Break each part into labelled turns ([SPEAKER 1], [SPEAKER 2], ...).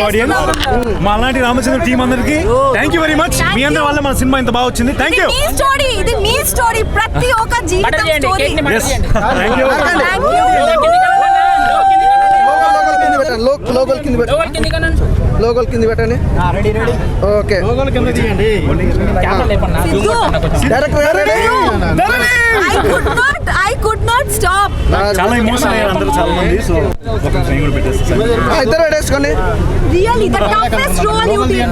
[SPEAKER 1] Audience. మా అలాంటి Ramachandra team అందరికి థ్యాంక్ యూ వెరీ మచ్. మీ అందరి వల్ల మన సినిమా ఇంత బాగా వచ్చింది. Thank you.
[SPEAKER 2] ఇది మీ స్టోరీ, ప్రతి ఒక్క జీవితం స్టోరీ.
[SPEAKER 1] Thank you.
[SPEAKER 3] లోగోల్ కింద పెట్టండి. Okay,
[SPEAKER 2] I could not stop.
[SPEAKER 1] చాలా ఎమోషనల్ అయ్యారు అందరూ, చాలా మంది. సో
[SPEAKER 3] ఇద్దరు పెట్టేసుకోండి.
[SPEAKER 2] Really, the toughest role you did.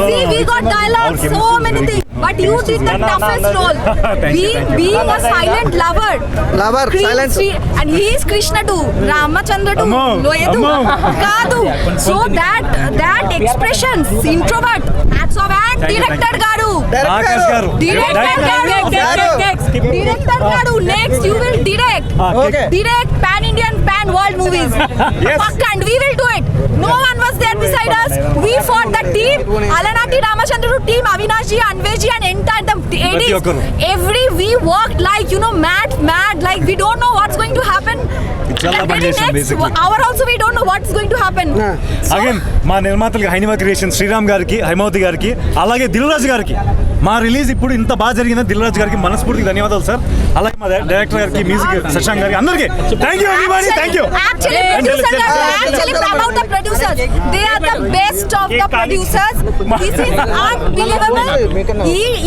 [SPEAKER 2] See, we got dialogues, so many things, but you did the toughest role. Being a silent lover,
[SPEAKER 3] silent,
[SPEAKER 2] and he is Krishna too, Ramachandra too, Loyedu Kadu. So that expressions, introvert, hats off. And director garu, next you will direct pan Indian, pan world movies. And we will do it. No one was there beside us. We fought the team, Alanati Ramachandra team, Avinash ji, Anvesh ji, and entire the ADs. We worked like, mad, like we don't know what's going to happen. Next hour also we don't know what's going to happen.
[SPEAKER 1] Again మా నిర్మాతలకి హైనివా creation Sriram గారికి, హైమావతి గారికి, అలాగే దిల్ రాజు గారికి, మా release ఇప్పుడు ఇంత బాగా జరిగింది. దిల్ రాజు గారికి మనస్ఫూర్తిగా ధన్యవాదాలు సార్. అలాగే మా డైరెక్టర్ గారికి, మ్యూజిక్ శశాంక్ గారికి, అందరికీ thank you everybody. Thank you.
[SPEAKER 2] Actually promote the producers. They are the best of the producers. This is unbelievable.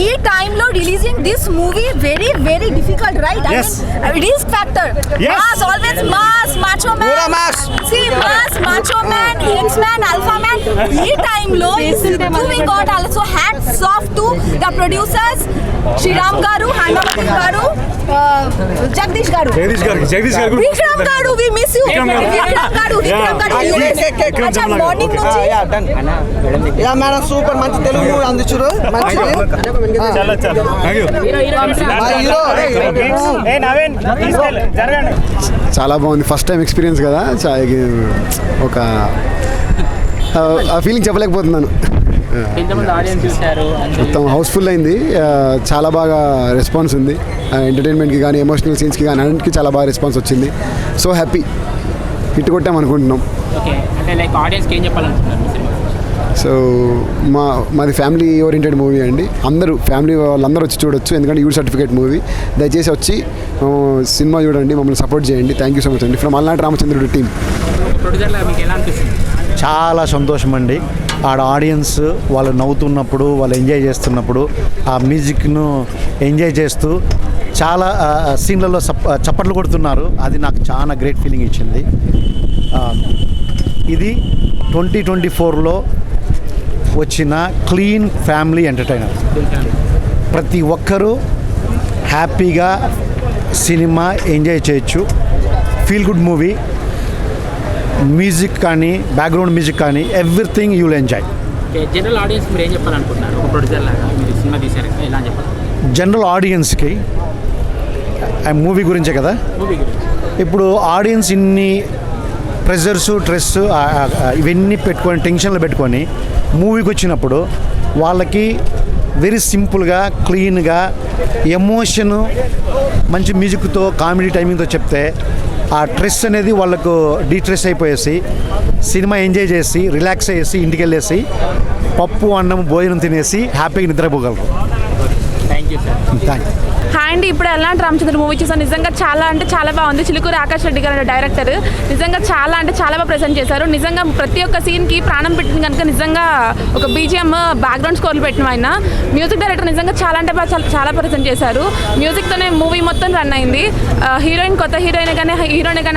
[SPEAKER 2] ఈ time లో releasing this movie very very difficult, right?
[SPEAKER 1] Yes.
[SPEAKER 2] I mean, risk factor.
[SPEAKER 1] Yes.
[SPEAKER 2] Mass, always mass, macho man.
[SPEAKER 3] Pura mass.
[SPEAKER 2] See, mass, macho man, hits man, alpha man. ఈ time లో we got also hats off to the producers, Shriram garu, Haimavathy garu, Jagdish garu, Vikram garu, we miss you. Vikram garu. Acha morning నుంచి.
[SPEAKER 3] Yeah madam, super, మంచి తెలుగు అందించారు. మంచిది.
[SPEAKER 1] చాలా thank you.
[SPEAKER 4] చాలా బాగుంది. First time experience కదా, ఒక ఆ ఫీలింగ్ చెప్పలేకపోతున్నాను. మొత్తం హౌస్ఫుల్ అయింది. చాలా బాగా రెస్పాన్స్ ఉంది. ఎంటర్టైన్మెంట్కి కానీ, ఎమోషనల్ సీన్స్కి కానీ, అన్నింటికి చాలా బాగా రెస్పాన్స్ వచ్చింది. సో హ్యాపీ, హిట్ కొట్టాం అనుకుంటున్నాం. సో మాది ఫ్యామిలీ ఓరియంటెడ్ మూవీ అండి. అందరూ ఫ్యామిలీ వాళ్ళందరూ వచ్చి చూడొచ్చు, ఎందుకంటే యూ సర్టిఫికేట్ మూవీ. దయచేసి వచ్చి సినిమా చూడండి, మమ్మల్ని సపోర్ట్ చేయండి. థ్యాంక్ యూ సో మచ్ అండి. ఫ్రమ్ అలనాటి రామచంద్రుడు టీమ్.
[SPEAKER 5] చాలా సంతోషం అండి. ఆడ ఆడియన్స్ వాళ్ళు నవ్వుతున్నప్పుడు, వాళ్ళు ఎంజాయ్ చేస్తున్నప్పుడు, ఆ మ్యూజిక్ను ఎంజాయ్ చేస్తూ చాలా సీన్లలో చప్పట్లు కొడుతున్నారు. అది నాకు చాలా గ్రేట్ ఫీలింగ్ ఇచ్చింది. ఇది 2024లో వచ్చిన క్లీన్ ఫ్యామిలీ ఎంటర్టైనర్. ప్రతి ఒక్కరూ హ్యాపీగా సినిమా ఎంజాయ్ చేయొచ్చు. Feel good movie. మ్యూజిక్ కానీ, బ్యాక్గ్రౌండ్ మ్యూజిక్ కానీ, everything you will enjoy.
[SPEAKER 6] General audience మీరు ఏం చెప్పాలనుకుంటున్నారు? ఒక ప్రొడ్యూసర్ లాగా మీరు సినిమా తీశారు, ఎలా చెప్పాలి?
[SPEAKER 5] జనరల్ ఆడియన్స్కి మూవీ గురించే కదా. ఇప్పుడు ఆడియన్స్ ఇన్ని ప్రెజర్స్, స్ట్రెస్ ఇవన్నీ పెట్టుకొని, టెన్షన్లు పెట్టుకొని మూవీకి వచ్చినప్పుడు వాళ్ళకి వెరీ సింపుల్గా, క్లీన్గా, ఎమోషను మంచి మ్యూజిక్తో, కామెడీ టైమింగ్తో చెప్తే ఆ స్ట్రెస్ అనేది వాళ్ళకు డీస్ట్రెస్ అయిపోయేసి సినిమా ఎంజాయ్ చేసి, రిలాక్స్ అయ్యేసి, ఇంటికి వెళ్ళేసి పప్పు అన్నం భోజనం తినేసి హ్యాపీగా నిద్రపోగలరు.
[SPEAKER 6] Thank you sir.
[SPEAKER 5] Thank you.
[SPEAKER 7] Hi అండి, ఇప్పుడు అలనాటి రామచంద్ర మూవీ చూసాను. నిజంగా చాలా అంటే చాలా బాగుంది. చిలుకూరి ఆకాష్ రెడ్డి గారు డైరెక్టర్ నిజంగా చాలా అంటే చాలా బాగా ప్రెజెంట్ చేశారు. నిజంగా ప్రతి ఒక్క సీన్కి ప్రాణం పెట్టింది కనుక నిజంగా ఒక బీజిఎం బ్యాక్గ్రౌండ్ స్కోర్లు పెట్టిన ఆయన మ్యూజిక్ డైరెక్టర్ నిజంగా చాలా అంటే చాలా ప్రెజెంట్ చేశారు. మ్యూజిక్తోనే మూవీ మొత్తం రన్ అయింది. హీరోయిన్, కొత్త హీరోయిన్ కానీ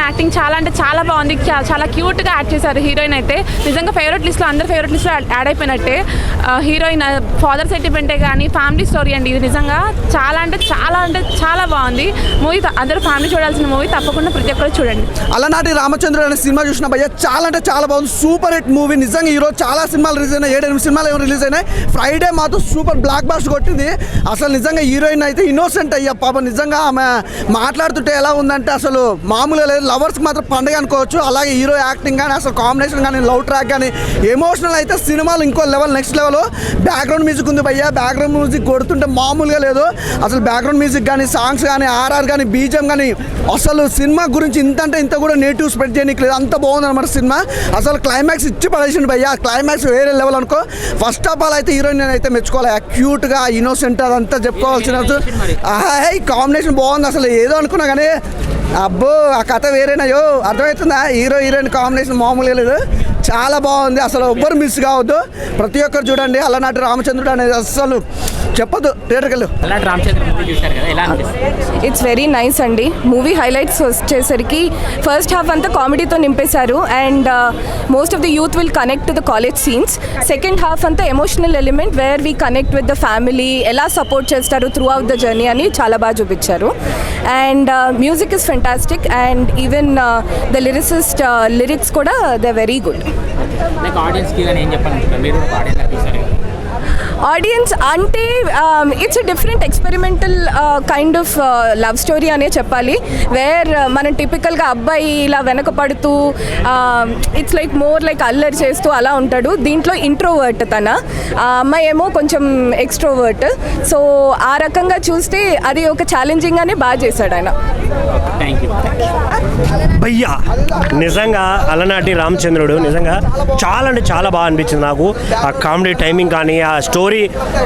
[SPEAKER 7] యాక్టింగ్ చాలా అంటే చాలా బాగుంది. చాలా క్యూట్గా యాక్ట్ చేశారు హీరోయిన్ అయితే. నిజంగా ఫేవరెట్ లిస్ట్లో, అందరు ఫేవరెట్ లిస్ట్లో యాడ్ అయిపోయినట్టే. హీరోయిన్ ఫాదర్ సెంటిమెంటే కానీ ఫ్యామిలీ స్టోరీ అండి. ఇది నిజంగా చాలా అంటే చాలా బాగుంది మూవీ. అందరూ ఫ్యామిలీ చూడాల్సిన మూవీ, తప్పకుండా ప్రతి ఒక్కరు చూడండి.
[SPEAKER 3] అలనాటి రామచంద్రుడు అనే సినిమా చూసిన భయ్య చాలా అంటే చాలా బాగుంది. Super hit movie. నిజంగా ఈరోజు చాలా సినిమాలు రిలీజ్ అయినాయి, 7-8 సినిమాలు ఏమో రిలీజ్ అయినాయి. ఫ్రైడే మాత్రం సూపర్ బ్లాక్ బాస్టర్ కొట్టింది. అసలు నిజంగా హీరోయిన్ అయితే ఇన్నోసెంట్ అయ్యా పాప. నిజంగా ఆమె మాట్లాడుతుంటే ఎలా ఉందంటే అసలు మామూలుగా లేదు. లవర్స్కి మాత్రం పండుగ అనుకోవచ్చు. అలాగే హీరో యాక్టింగ్ కానీ, అసలు కాంబినేషన్ కానీ, లవ్ ట్రాక్ కానీ, ఎమోషనల్ అయితే సినిమాలు ఇంకో level, next level. Background music ఉంది భయ్య. బ్యాక్గ్రౌండ్ మ్యూజిక్ కొడుతుంటే మామూలుగా లేదు. అసలు బ్యాక్గ్రౌండ్ బ్యాక్గ్రౌండ్ మ్యూజిక్ కానీ, సాంగ్స్ కానీ, ఆర్ఆర్ కానీ, బీజిఎం కానీ, అసలు సినిమా గురించి ఇంత అంటే ఇంత కూడా నెగిటివ్ స్ప్రెడ్ చేయడానికి లేదు. అంత బాగుంది అనమాట సినిమా. అసలు క్లైమాక్స్ ఇచ్చి పడేసిండు భయ్య. క్లైమాక్స్ వేరే లెవెల్ అనుకో. ఫస్ట్ ఆఫ్ ఆల్ అయితే హీరోయిన్ అయితే మెచ్చుకోవాలి. క్యూట్గా, ఇన్నోసెంట్ అదంతా చెప్పుకోవాల్సిన కాంబినేషన్ బాగుంది. అసలు ఏదో అనుకున్నా కానీ అబ్బో ఆ కథ వేరేనాయో. అర్థమవుతుందా? హీరో హీరోయిన్ కాంబినేషన్ మామూలుగా లేదు. చాలా బాగుంది. అసలు ఎవ్వరు మిస్ కావద్దు. ప్రతి ఒక్కరు చూడండి. అలనాటి రామచంద్రుడు అనేది అసలు చెప్పొద్దు. థియేటర్కి వెళ్ళు.
[SPEAKER 6] అలాంటి రామచంద్ర మూవీ చూశారు కదా, ఎలా అనిపిస్తుంది?
[SPEAKER 2] ఇట్స్ వెరీ నైస్ అండి. మూవీ హైలైట్స్ వచ్చేసరికి ఫస్ట్ హాఫ్ అంతా కామెడీతో నింపేశారు and most of the youth will connect to the college scenes. Second half అంతా emotional element where we connect with the family, ఎలా సపోర్ట్ చేస్తారు త్రూ అవుట్ ద జర్నీ అని చాలా బాగా చూపించారు. And music is fantastic and even the lyrics కూడా they very good.
[SPEAKER 6] Like ఆడియన్స్కి కానీ ఏం చెప్పాలనుకుంటారు? మీరు ఒక ఆడియన్స్ చూసారు కదా.
[SPEAKER 2] ఆడియన్స్ అంటే it's a different experimental kind of love story అనే చెప్పాలి. వేర్ మనం టిపికల్గా అబ్బాయి ఇలా వెనక పడుతూ ఇట్స్ లైక్ మోర్ లైక్ అల్లరి చేస్తూ అలా ఉంటాడు. దీంట్లో ఇంట్రోవర్ట్ తన, అమ్మాయి ఏమో కొంచెం ఎక్స్ట్రోవర్ట్. సో ఆ రకంగా చూస్తే అది ఒక ఛాలెంజింగ్గానే బాగా చేశాడు ఆయన.
[SPEAKER 6] Thank you.
[SPEAKER 8] భయ్యా నిజంగా అలనాటి రామచంద్రుడు నిజంగా చాలా అంటే చాలా బాగా అనిపించింది నాకు. ఆ కామెడీ టైమింగ్ కానీ, ఆ స్టోరీ,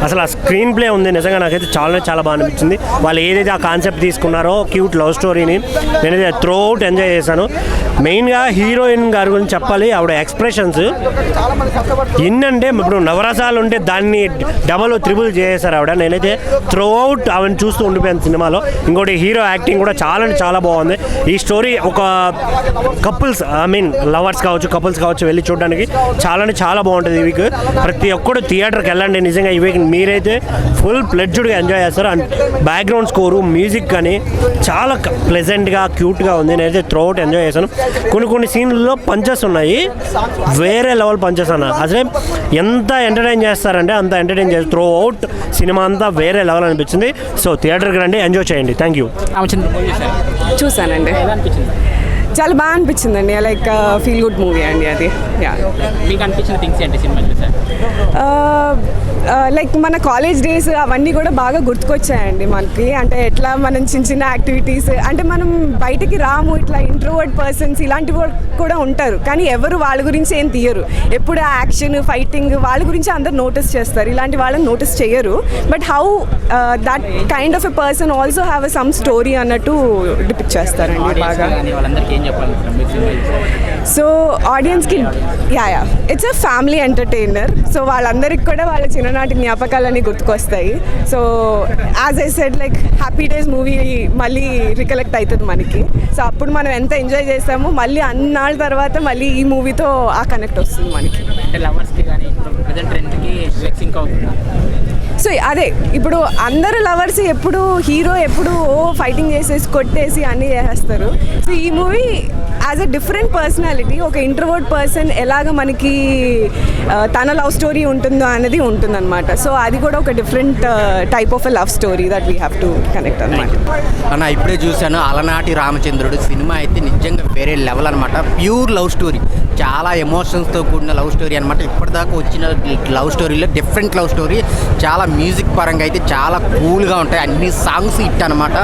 [SPEAKER 8] అసలు ఆ స్క్రీన్ ప్లే ఉంది. నిజంగా నాకైతే చాలా బాగా అనిపించింది. వాళ్ళు ఏదైతే ఆ కాన్సెప్ట్ తీసుకున్నారో క్యూట్ లవ్ స్టోరీని నేనైతే త్రూ అవుట్ ఎంజాయ్ చేశాను. మెయిన్గా హీరోయిన్ గారి గురించి చెప్పాలి. ఆవిడ ఎక్స్ప్రెషన్స్ ఎన్నంటే ఇప్పుడు నవరసాలు ఉంటే దాన్ని డబల్ త్రిబుల్ చేసేసారు ఆవిడ. నేనైతే త్రూ అవుట్ ఆవిడని చూస్తూ ఉండిపోయాను సినిమాలో. ఇంకోటి హీరో యాక్టింగ్ కూడా చాలా బాగుంది. ఈ స్టోరీ ఒక కపుల్స్ లవర్స్ కావచ్చు, కపుల్స్ కావచ్చు వెళ్ళి చూడడానికి చాలా బాగుంటుంది. ఈ వీక్ ప్రతి ఒక్కరు థియేటర్కి వెళ్ళండి. నిజంగా ఈ వీక్ మీరైతే ఫుల్ ప్లెడ్జ్డ్గా ఎంజాయ్ చేస్తారు. అండ్ బ్యాక్గ్రౌండ్ స్కోరు, మ్యూజిక్ కానీ చాలా ప్లెజెంట్గా, క్యూట్గా ఉంది. నేనైతే త్రూ అవుట్ ఎంజాయ్ చేశాను. కొన్ని సీన్లలో పంచెస్ ఉన్నాయి, వేరే లెవెల్ పంచెస్ అన్న. అసలే ఎంత ఎంటర్టైన్ చేస్తారంటే అంత ఎంటర్టైన్ చేస్తారు. త్రూ అవుట్ సినిమా అంతా వేరే లెవెల్ అనిపించింది. సో థియేటర్కి రండి, ఎంజాయ్ చేయండి. Thank you.
[SPEAKER 6] రామచంద్ర మూవీ చూశారు?
[SPEAKER 9] చూసానండి.
[SPEAKER 6] ఎలా అనిపించింది?
[SPEAKER 9] చాలా బాగా అనిపించిందండి. లైక్ ఫీల్ గుడ్ మూవీ అండి అది. యా.
[SPEAKER 6] మీకు అనిపించిన థింగ్స్ ఏంటి సినిమా చూసారు?
[SPEAKER 9] లైక్ మన కాలేజ్ డేస్ అవన్నీ కూడా బాగా గుర్తుకొచ్చాయండి మనకి. అంటే ఎట్లా మనం చిన్న యాక్టివిటీస్, అంటే మనం బయటికి రాము, ఇట్లా ఇంట్రోవర్ట్ పర్సన్స్ ఇలాంటివి కూడా ఉంటారు, కానీ ఎవరు వాళ్ళ గురించి ఏం తీయరు. ఎప్పుడు ఆ యాక్షన్, ఫైటింగ్ వాళ్ళ గురించి అందరు నోటీస్ చేస్తారు, ఇలాంటి వాళ్ళని నోటీస్ చేయరు. But how that kind of a person also have a some story అన్నట్టు డిపిక్ట్ చేస్తారండి బాగా.
[SPEAKER 6] వాళ్ళందరికీ ఏం చెప్పాలనుకుంటారు మీరు సినిమా చూసారు?
[SPEAKER 9] సో ఆడియన్స్కి yeah it's a family entertainer. So వాళ్ళందరికీ కూడా వాళ్ళ చిన్ననాటి జ్ఞాపకాలన్నీ గుర్తుకొస్తాయి. So as I said like happy days movie మళ్ళీ రికలెక్ట్ అవుతుంది మనకి. సో అప్పుడు మనం ఎంత ఎంజాయ్ చేసామో మళ్ళీ అన్నాళ్ళ తర్వాత మళ్ళీ ఈ మూవీతో ఆ కనెక్ట్ వస్తుంది మనకి.
[SPEAKER 6] అంటే లవర్స్కి కానీ ఇప్పుడు ప్రజెంట్ ట్రెండ్కి సింక్ అవుతుంది.
[SPEAKER 9] సో అదే ఇప్పుడు అందరు లవర్స్ ఎప్పుడు హీరో ఎప్పుడు ఫైటింగ్ చేసేసి కొట్టేసి అన్నీ చేసేస్తారు. సో ఈ movie as a different personality, ఒక ఇంట్రోవర్ట్ పర్సన్ ఎలాగ మనకి తన లవ్ స్టోరీ ఉంటుందో అనేది ఉంటుందన్నమాట. సో అది కూడా ఒక different type of a love story that we have to connect అనమాట.
[SPEAKER 10] అన్న ఇప్పుడే చూశాను అలనాటి రామచంద్రుడు సినిమా. అయితే నిజంగా వేరే లెవెల్ అనమాట. ప్యూర్ లవ్ స్టోరీ, చాలా ఎమోషన్స్తో కూడిన లవ్ స్టోరీ అనమాట. ఇప్పటిదాకా వచ్చిన లవ్ స్టోరీలో డిఫరెంట్ లవ్ స్టోరీ. చాలా మ్యూజిక్ పరంగా అయితే చాలా కూల్గా ఉంటాయి, అన్ని సాంగ్స్ హిట్ అనమాట.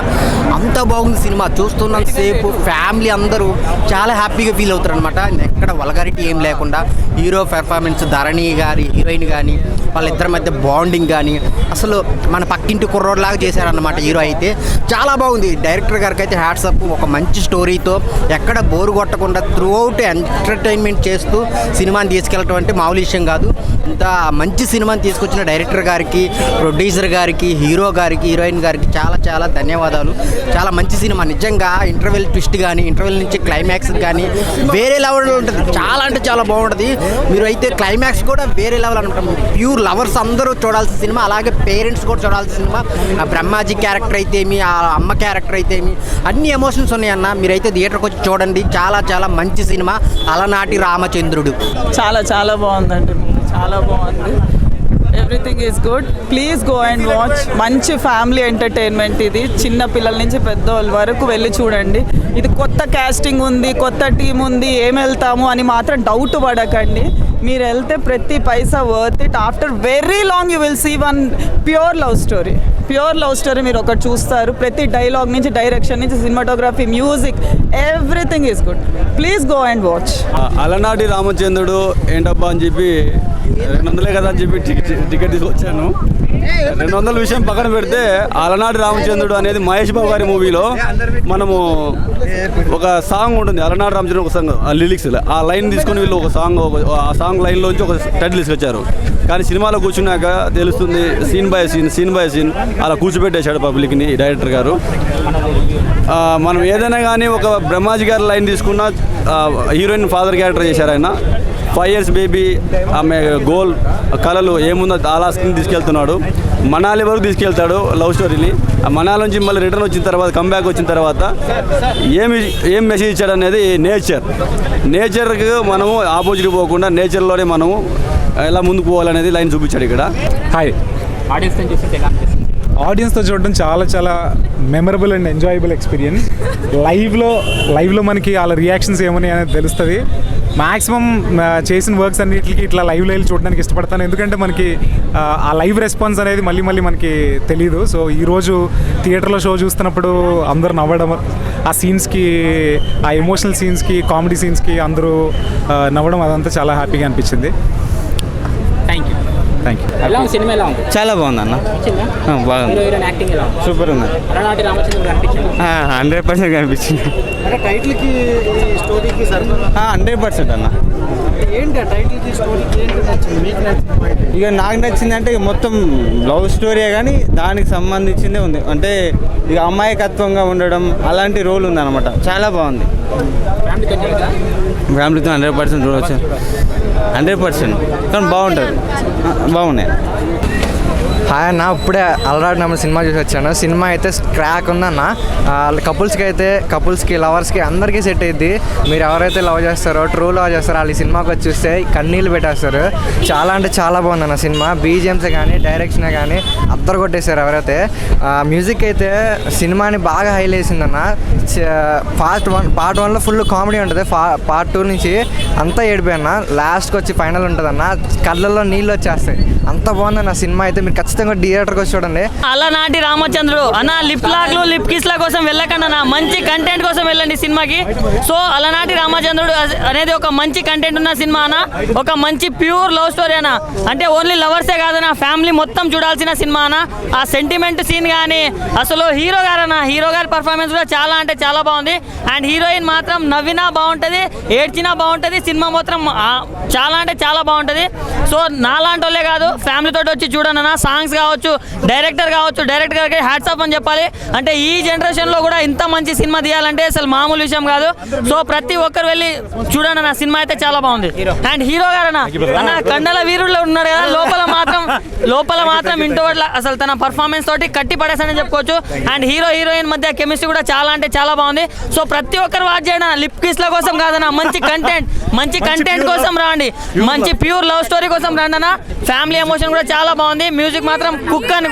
[SPEAKER 10] అంత బాగుంది సినిమా. చూస్తున్నంతసేపు ఫ్యామిలీ అందరూ చాలా హ్యాపీగా ఫీల్ అవుతారు అనమాట. ఎక్కడ వల్గారిటీ ఏం లేకుండా హీరో పెర్ఫార్మెన్స్, ధరణి గారి హీరోయిన్ కానీ వాళ్ళిద్దరి మధ్య బాండింగ్ కానీ అసలు మన పక్కింటి కుర్రోడ్లాగా చేశారన్నమాట. హీరో అయితే చాలా బాగుంది. డైరెక్టర్ గారికి అయితే హ్యాట్స్ అప్. ఒక మంచి స్టోరీతో ఎక్కడ బోరు కొట్టకుండా త్రూ అవుట్ ఎంటర్టైన్మెంట్ చేస్తూ సినిమాని తీసుకెళ్ళటం అంటే మామూలు విషయం కాదు. ఇంత మంచి సినిమాని తీసుకొచ్చిన డైరెక్టర్ గారికి, ప్రొడ్యూసర్ గారికి, హీరో గారికి, హీరోయిన్ గారికి చాలా ధన్యవాదాలు. చాలా మంచి సినిమా నిజంగా. ఇంటర్వెల్ ట్విస్ట్ కానీ, ఇంటర్వెల్ నుంచి క్లైమాక్స్ కానీ వేరే లెవెల్ ఉంటుంది. చాలా అంటే చాలా బాగుంటుంది. మీరు అయితే క్లైమాక్స్ కూడా వేరే లెవెల్ అనుకుంటాం. ప్యూర్ లవర్స్ అందరూ చూడాల్సిన సినిమా, అలాగే పేరెంట్స్ కూడా చూడాల్సిన సినిమా. ఆ బ్రహ్మాజీ క్యారెక్టర్ అయితే ఏమి, ఆ అమ్మ క్యారెక్టర్ అయితే ఏమి, అన్ని ఎమోషన్స్ ఉన్నాయన్న. మీరైతే థియేటర్కి వచ్చి చూడండి. చాలా మంచి సినిమా అలనాటి రామచంద్రుడు.
[SPEAKER 11] చాలా బాగుందండి, చాలా బాగుంది. Everything is good. Please go and watch. మంచి ఫ్యామిలీ ఎంటర్టైన్మెంట్ ఇది. చిన్న పిల్లల నుంచి పెద్దవాళ్ళ వరకు వెళ్ళి చూడండి. ఇది కొత్త క్యాస్టింగ్ ఉంది, కొత్త టీం ఉంది, ఏం వెళ్తాము అని మాత్రం డౌట్ పడకండి. మీరు వెళ్తే ప్రతి paisa worth it. After very long you will see one pure love story. Pure love story మీరు ఒకటి చూస్తారు. ప్రతి డైలాగ్ నుంచి, డైరెక్షన్ నుంచి, cinematography, music, everything is good. Please go and watch.
[SPEAKER 12] Alanati Ramachandrudu ఏంటబ్బా అని చెప్పి 200 కదా అని చెప్పి టికెట్ తీసుకొచ్చాను. 200 విషయం పక్కన పెడితే అలనాటి రామచంద్రుడు అనేది మహేష్ బాబు గారి మూవీలో మనము ఒక సాంగ్ ఉంటుంది. అలనాటి రామచంద్రుడు ఒక సాంగ్, ఆ లిరిక్స్, ఆ లైన్ తీసుకుని వీళ్ళు ఒక సాంగ్, ఆ సాంగ్ లైన్లోంచి ఒక టైటిల్ తీసుకొచ్చారు. కానీ సినిమాలో కూర్చున్నాక తెలుస్తుంది సీన్ బై సీన్ అలా కూర్చోబెట్టేశాడు పబ్లిక్ని డైరెక్టర్ గారు. మనం ఏదైనా కానీ ఒక బ్రహ్మాజీ గారి లైన్ తీసుకున్న హీరోయిన్ ఫాదర్ క్యారెక్టర్ చేశారు ఆయన. 5 years బేబీ, ఆమె గోల్ కళలు ఏముందో అలా స్క్రీన్ తీసుకెళ్తున్నాడు. మనాలి వరకు తీసుకెళ్తాడు లవ్ స్టోరీని. ఆ మనాలి నుంచి మళ్ళీ రిటర్న్ వచ్చిన తర్వాత, కంబ్యాక్ వచ్చిన తర్వాత ఏం మెసేజ్ ఇచ్చాడు అనేది నేచర్కి మనము ఆపోజిట్ పోకుండా నేచర్లోనే మనము ఎలా ముందుకు పోవాలనేది లైన్ చూపించాడు ఇక్కడ.
[SPEAKER 1] హాయ్, ఆడియన్స్తో చూడడం చాలా మెమరబుల్ అండ్ ఎంజాయబుల్ ఎక్స్పీరియన్స్. లైవ్లో మనకి వాళ్ళ రియాక్షన్స్ ఏమని అనేది తెలుస్తుంది. మ్యాక్సిమం చేసిన వర్క్స్ అన్నిటికి ఇట్లా లైవ్లో వెళ్ళి చూడడానికి ఇష్టపడతాను. ఎందుకంటే మనకి ఆ లైవ్ రెస్పాన్స్ అనేది మళ్ళీ మనకి తెలియదు. సో ఈరోజు థియేటర్లో షో చూస్తున్నప్పుడు అందరూ నవ్వడం, ఆ సీన్స్కి, ఆ ఎమోషనల్ సీన్స్కి, కామెడీ సీన్స్కి అందరూ నవ్వడం, అదంతా చాలా హ్యాపీగా అనిపించింది.
[SPEAKER 6] Thank you.
[SPEAKER 13] ఎలా ఉంది సినిమా? ఎలా ఉంది? చాలా బాగుంది అన్న. బాగుంది.
[SPEAKER 6] యాక్టింగ్ ఎలా ఉంది?
[SPEAKER 13] సూపర్ ఉంది.
[SPEAKER 6] అలనాటి రామచంద్రుడు కనిపించింది?
[SPEAKER 13] 100% కనిపించింది.
[SPEAKER 5] టైటిల్కి స్టోరీకి
[SPEAKER 13] 100% అన్న.
[SPEAKER 5] ఏంటి ఆ టైటిల్కి స్టోరీకి ఏంటి నచ్చింది మీకు? నచ్చింది
[SPEAKER 13] ఇక నాకు నచ్చిందంటే మొత్తం లవ్ స్టోరీయే కానీ దానికి సంబంధించిందే ఉంది. అంటే ఇక అమాయకత్వంగా ఉండడం అలాంటి రోల్ ఉంది అనమాట. చాలా బాగుంది. ఫ్యామిలీతో 100% చూడవచ్చు. 100% కానీ బాగుంటుంది. బాగున్నాయి.
[SPEAKER 14] హాయ్ అన్న, ఇప్పుడే అలనాటి రామచంద్రుడు సినిమా చూసి వచ్చాను. సినిమా అయితే క్రాక్ ఉందన్న. కపుల్స్కి లవర్స్కి అందరికీ సెట్ అయ్యిద్ది. మీరు ఎవరైతే లవ్ చేస్తారో, ట్రూ లవ్ చేస్తారో వాళ్ళు ఈ సినిమాకి వచ్చి చూస్తే కన్నీళ్ళు పెట్టేస్తారు. చాలా అంటే చాలా బాగుందన్న సినిమా. బీజిఎమ్సే కానీ, డైరెక్షనే కానీ అద్దరు కొట్టేశారు ఎవరైతే. మ్యూజిక్ అయితే సినిమాని బాగా హైలైట్ చేసిందన్న. పార్ట్ 1లో ఫుల్ కామెడీ ఉంటుంది. పార్ట్ 2 నుంచి అంతా ఏడిపోయన్న. లాస్ట్కి వచ్చి ఫైనల్ ఉంటుందన్న. కళ్ళల్లో నీళ్ళు వచ్చేస్తాయి. అంత బాగుందన్న సినిమా అయితే. మీరు ఖచ్చితంగా థియేటర్కి వచ్చి చూడండి.
[SPEAKER 15] అలనాటి రామచంద్రుడు అన్న, లిప్ లాక్లు, లిప్ కిస్ల కోసం వెళ్ళకండి అన్న, మంచి కంటెంట్ కోసం వెళ్ళండి సినిమాకి. సో అలనాటి రామచంద్రుడు అనేది ఒక మంచి కంటెంట్ ఉన్న సినిమా అన్న. ఒక మంచి ప్యూర్ లవ్ స్టోరీ అన్న. అంటే ఓన్లీ లవర్సే కాదన్న, ఫ్యామిలీ మొత్తం చూడాల్సిన సినిమా అన్న. ఆ సెంటిమెంట్ సీన్ కానీ, అసలు హీరో గారి పర్ఫార్మెన్స్ కూడా చాలా అంటే చాలా బాగుంది. అండ్ హీరోయిన్ మాత్రం నవ్వినా బాగుంటుంది, ఏడ్చినా బాగుంటుంది. సినిమా మాత్రం చాలా అంటే చాలా బాగుంటుంది. సో నాలాంటి వాళ్ళే కాదు, ఫ్యామిలీతో వచ్చి చూడండి అన్న. సాంగ్స్ కావచ్చు, డైరెక్టర్ గారికి హ్యాట్స్ ఆఫ్ అని చెప్పాలి. అంటే ఈ జనరేషన్లో కూడా ఇంత మంచి సినిమా తీయాలంటే అసలు మామూలు విషయం కాదు. సో ప్రతి ఒక్కరు వెళ్ళి చూడండి అన్న, సినిమా అయితే చాలా బాగుంది. అండ్ హీరో గారు అన్న కండల వీరుల్లో ఉన్నాడు కదా, లోపల మాత్రం ఇంటోవర్డ్ల అసలు తన పర్ఫార్మెన్స్ తోటి కట్టి పడేసానని చెప్పుకోవచ్చు. అండ్ హీరోయిన్ మధ్య కెమిస్ట్రీ కూడా చాలా అంటే చాలా బాగుంది. సో ప్రతి ఒక్కరు వాచ్ చేయడం, లిప్ కిస్ల కోసం కాదన్న, మంచి కంటెంట్ కోసం రాండి, మంచి ప్యూర్ లవ్ స్టోరీ కోసం రండి అన్న. ఫ్యామిలీ ఎమోషన్ కూడా చాలా బాగుంది. మ్యూజిక్ మాత్రం కుక్ అని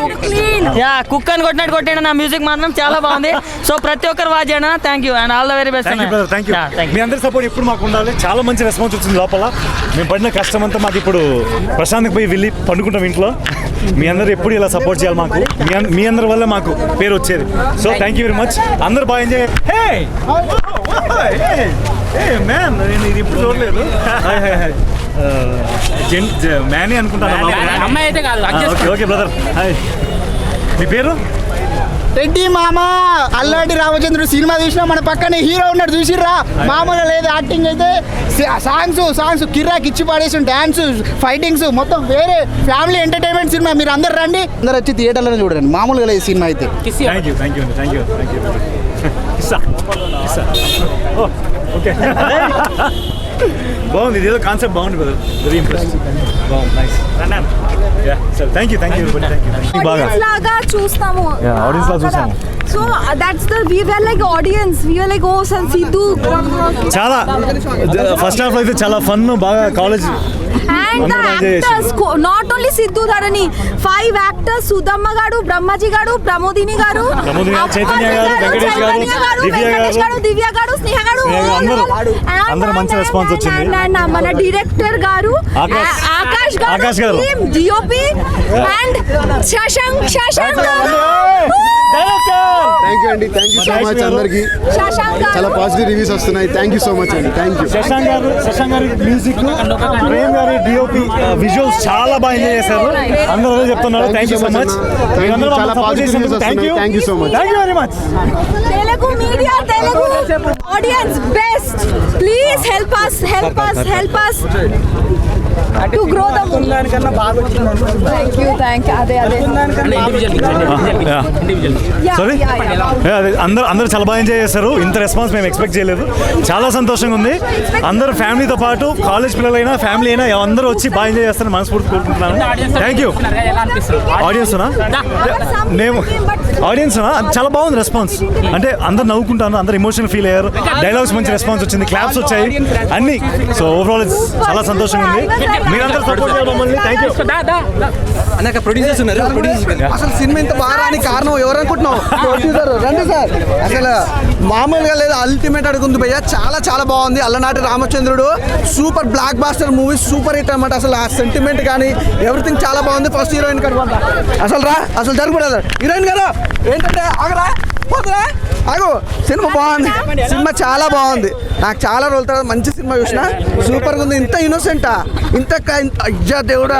[SPEAKER 15] కొట్టినట్టు కొట్టాడు. నా మ్యూజిక్ మాత్రం చాలా బాగుంది. సో ప్రతి ఒక్కరు వాచ్ చేయండి. Thank you and all the very best.
[SPEAKER 1] Thank you. మీ అందరి సపోర్ట్ ఎప్పుడు మాకు ఉండాలి. చాలా మంచి రెస్పాన్స్ వచ్చింది లోపల. మేము పడిన కష్టం అంతా మాకు ఇప్పుడు ప్రశాంత్కి పోయి వెళ్ళి పండుకుంటాం ఇంట్లో. మీ అందరూ ఎప్పుడు ఇలా సపోర్ట్ చేయాలి మాకు. మీ అందరి వల్ల మాకు పేరు వచ్చేది. So thank you very much. అందరూ బాగా ఎంజాయ్. మ్యాన్, నేను ఇది ఇప్పుడు చూడలేదు. మ్యానే అనుకుంటాను.
[SPEAKER 6] అమ్మాయి అయితే కాదు.
[SPEAKER 1] Okay brother. హాయ్, మీ పేరు?
[SPEAKER 16] రెడ్డి మామ. అల్లాటి రామచంద్రుడు సినిమా చూసినా మన పక్కనే హీరో ఉన్నాడు, చూసిర్రా? మామూలుగా లేదు. యాక్టింగ్ అయితే సాంగ్స్ కిర్రాకి ఇచ్చి పడేసి, డాన్స్, ఫైటింగ్స్ మొత్తం వేరే ఫ్యామిలీ ఎంటర్టైన్మెంట్ సినిమా. మీరు అందరు రండి, అందరు వచ్చి థియేటర్లోనే చూడండి. మామూలుగా లేదు సినిమా అయితే.
[SPEAKER 1] Thank you. ఓకే. బాగుంది, ఇదేదో కాన్సెప్ట్ బాగుంది బ్రదర్, వెరీ ఇంప్రెస్డ్, బాగుంది, నైస్. థ్యాంక్ యూ బాగా
[SPEAKER 2] లాగా చూస్తాము,
[SPEAKER 1] ఆడియన్స్ లాగా చూసాము.
[SPEAKER 2] So that's the we were like audience, we were like oh son Siddhu.
[SPEAKER 1] చాలా ఫస్ట్ హాఫ్ అయితే చాలా ఫన్, బాగా college
[SPEAKER 2] and the actors not only Siddhu Dharani, 5 actors, Sudhamma గారు, బ్రహ్మజీ గారు, ప్రమోదిని గారు,
[SPEAKER 1] చైతన్య గారు, వెంకటేష్ గారు,
[SPEAKER 2] దివ్య గారు, స్నేహ గారు,
[SPEAKER 1] అందరూ మంచి రెస్పాన్స్ వచ్చింది.
[SPEAKER 2] మన డైరెక్టర్ గారు ఆకాష్ గారు, డిఓపి అండ్ శశాంక్ గారు.
[SPEAKER 4] థ్యాంక్ యూ అండి, థ్యాంక్ యూ సో మచ్ అందరికి. చాలా పాజిటివ్ రివ్యూస్ వస్తున్నాయి, థ్యాంక్ యూ సో మచ్ అండి, థ్యాంక్ యూ.
[SPEAKER 1] శశాంక్ గారి మ్యూజిక్, ప్రేమ్ గారి డిఓపి, విజువల్స్ చాలా బాగా ఎంజాయ్ చేశారు, అందరూ అదే చెప్తున్నారు. థ్యాంక్ యూ సో మచ్,
[SPEAKER 4] చాలా పాజిటివ్ రివ్యూస్ వస్తున్నాయి, thank you so much.
[SPEAKER 1] Thank you very much.
[SPEAKER 2] Telugu media, Telugu audience best, please help us to grow the movie. Thank you. అదే
[SPEAKER 1] సారీ, అందరూ చాలా బాగా ఎంజాయ్ చేశారు, ఇంత రెస్పాన్స్ మేము ఎక్స్పెక్ట్ చేయలేదు, చాలా సంతోషంగా ఉంది. అందరూ ఫ్యామిలీతో పాటు కాలేజ్ పిల్లలైనా ఫ్యామిలీ అయినా అందరూ వచ్చి బాగా ఎంజాయ్ చేస్తారని మనస్ఫూర్తి కోరుకుంటున్నాను. Thank you. ఆడియన్స్ చాలా బాగుంది రెస్పాన్స్, అంటే అందరు నవ్వుకుంటాను, అందరు ఎమోషనల్ ఫీల్ అయ్యారు, డైలాగ్స్ మంచి రెస్పాన్స్ వచ్చింది, క్లాప్స్ వచ్చాయి అన్ని. సో ఓవరాల్ చాలా సంతోషంగా ఉంది, మీరందరూ సపోర్ట్ చేయడం వల్ల థ్యాంక్ యూ.
[SPEAKER 3] అసలు సినిమా ఇంత బాగా రానికి కారణం ఎవరు అనుకుంటున్నావు? ప్రొడ్యూసర్ రండి సార్. అసలు మామూలుగా లేదు, అల్టిమేట్ అడుగుంది భయ్య, చాలా బాగుంది. Alanaati Ramachandrudu super blockbuster movie, super hit అనమాట. అసలు ఆ సెంటిమెంట్ కానీ ఎవ్రీథింగ్ చాలా బాగుంది. ఫస్ట్ హీరోయిన్ గారు అసలు జరగకూడదు, హీరోయిన్ గారు ఏంటంటే ఆగరా పోతురా ఆగు. సినిమా బాగుంది, సినిమా చాలా బాగుంది. నాకు చాలా రోజుల తర్వాత మంచి సినిమా చూసిన, సూపర్గా ఉంది. ఇంత ఇన్నోసెంటా, అయ్యా దేవుడా,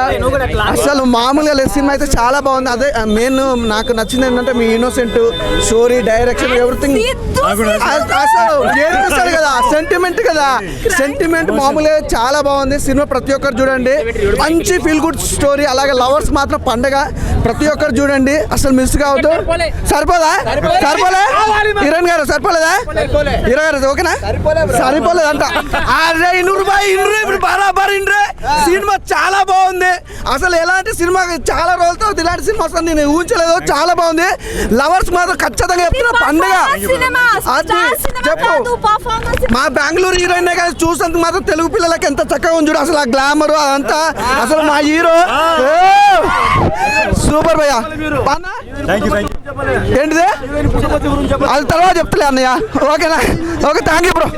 [SPEAKER 3] అసలు మామూలుగా లేదు. సినిమా అయితే చాలా బాగుంది. అదే మెయిన్ నాకు నచ్చింది ఏంటంటే మీ ఇన్నోసెంట్ స్టోరీ, డైరెక్షన్, ఎవ్రీథింగ్. అసలు ఏర్పిస్తాడు కదా, సెంటిమెంట్ మామూలుగా చాలా బాగుంది సినిమా. ప్రతి ఒక్కరు చూడండి, మంచి ఫీల్ గుడ్ స్టోరీ. అలాగే లవర్స్ మాత్రం పండగ, ప్రతి ఒక్కరు చూడండి, అసలు మిస్ కావద్దు. సరిపోలే హీరోయిన్ గారు, సరిపోలేదా హీరో గారు? ఓకేనా? సరిపోలేదంట. అరే ఇన్రు బరాబర్ ఇండ్రే. సినిమా చాలా బాగుంది. అసలు ఎలాంటి సినిమా చాలా రోజులతో ఇలాంటి సినిమా వస్తుంది నేను ఊహించలేదు. చాలా బాగుంది. లవర్స్ మాత్రం ఖచ్చితంగా చెప్తున్నా, పండుగ చెప్పు. మా బెంగళూరు హీరోయిన్ కానీ చూసినందుకు మాత్రం తెలుగు పిల్లలకి ఎంత చక్కగా ఉంది చూడు. అసలు ఆ గ్లామర్ అదంతా, అసలు మా హీరో సూపర్ భయ్యా. ఏంటిది అది తర్వాత చెప్తలే అన్నయ్య. ఓకేనా? Okay, thank you bro.